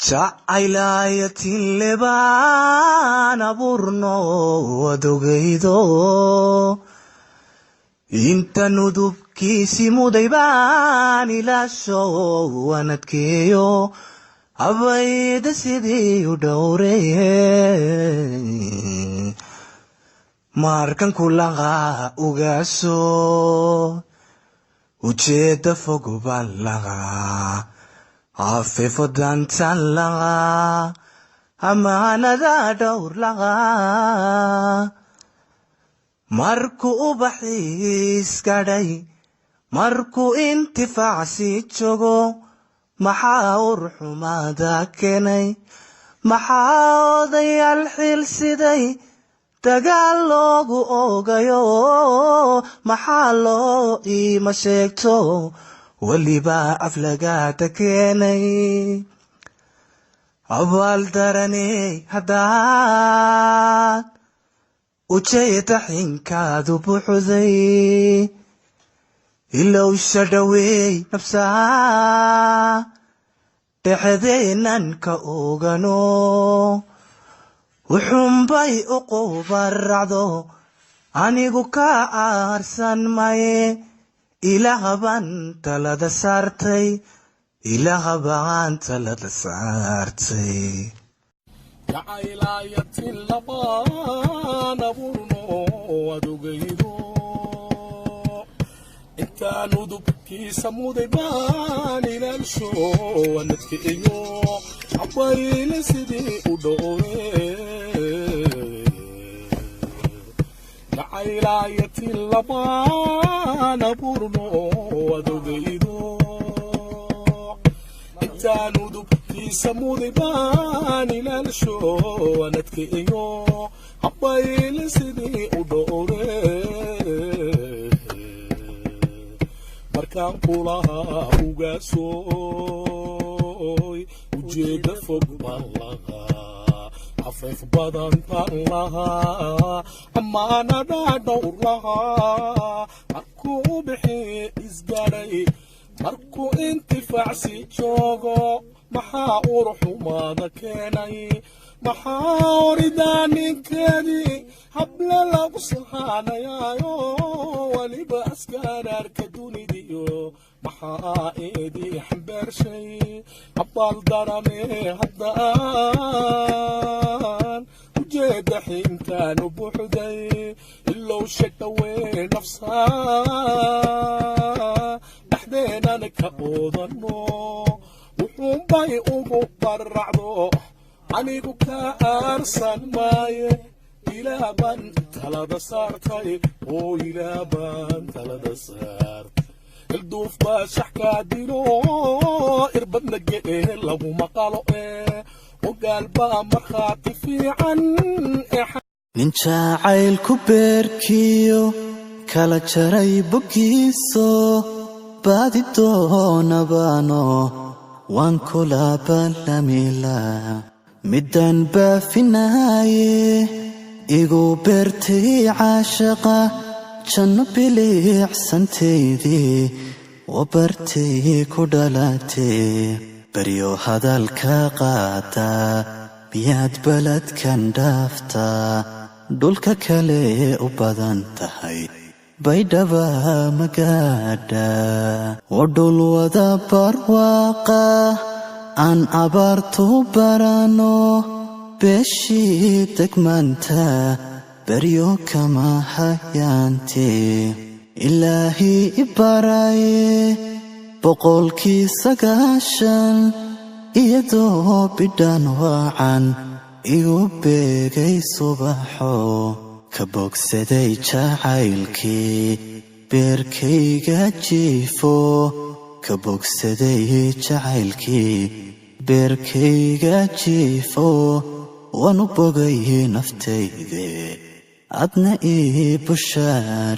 jacaylayatin lebaan abuurno adogaydo inta nudubkiisi muday baan ilaasho wanadkeeyo abayda sidii u dhowreye markan kulaqa ugaaso ujeeda fog baan lagaa afeefo dantan lagaa amaanada dhowr lagaa markuu ubaxiis gadhay markuu intifaacsi joogo maxaa urxumaada keenay maxaa odayaal xilsiday dagaal loogu ogayo maxaa loo iima sheegto weliba aflagaada keenay abaal daraney haddaad ujeeda xinkaadu buuxday ilowsha dhaweey nafsaa dhexdeenan ka ogano wuxuunbay u qubaracdo anigu ka aarsan maye ilaahabaan talada saartay ilaahabaan talada saartay jacaylayatin labaan abuurno adogaydo intaan udubkiisa muday baan ilaalsho wanadkeeyo abayla sidii u dhowre jacaylayatin labaan abuurno adogaydo intaan udubkiisa muday baan ilaalsho wanadkeeyo abayla sidii u dhowre markaan kulahaa ugaasoy ujeeda fog baan lahaa afeef badan baan lahaa amaanada dhowr lahaa markuu ubixi isgadhay markuu intifaacsi joogo maxaa urxumaada keenay maxaa oridaa ninkeedii habla lagu sahaanayaayo weliba askaraarka dunidiyo maxaa eedii xambaarshay abaal darane haddaan ujeeda xinkaanu buuxday ilowsha dhawee nafsaa dhexdeenan ka oodano wuxuunbay ugu baracdo anigu ka aarsan maaye ilaabaan talada saartay oo ilaabaan talada saartay ilduuf baa shaxkaa dilo irbadna ge'e laguma qalo ogaal baa markhaati fiican nin jacaylku beerkiyo kala jaray boggiiso baadi doonabaano waan kula ballamila midaan baafinaaye igu beertay caashaqa janno biliicsantaydii wabartay ku dhalatee baryo hadalka qaadaa miyaad baladkan dhaaftaa dhulka kale u badan tahay baydhaba magaadha oo dhul wada barwaaqa aan abaartu barano beeshii degmaanta baryo kama hayaantee ilaahii ibaraye 9 iyadoo bidhaan waacan igu beegay subaxo ka bogsaday jacaylkii beerkayga jiifo ka bogsaday jacaylkii beerkayga jiifo waan u bogay naftayde adna ii bushaar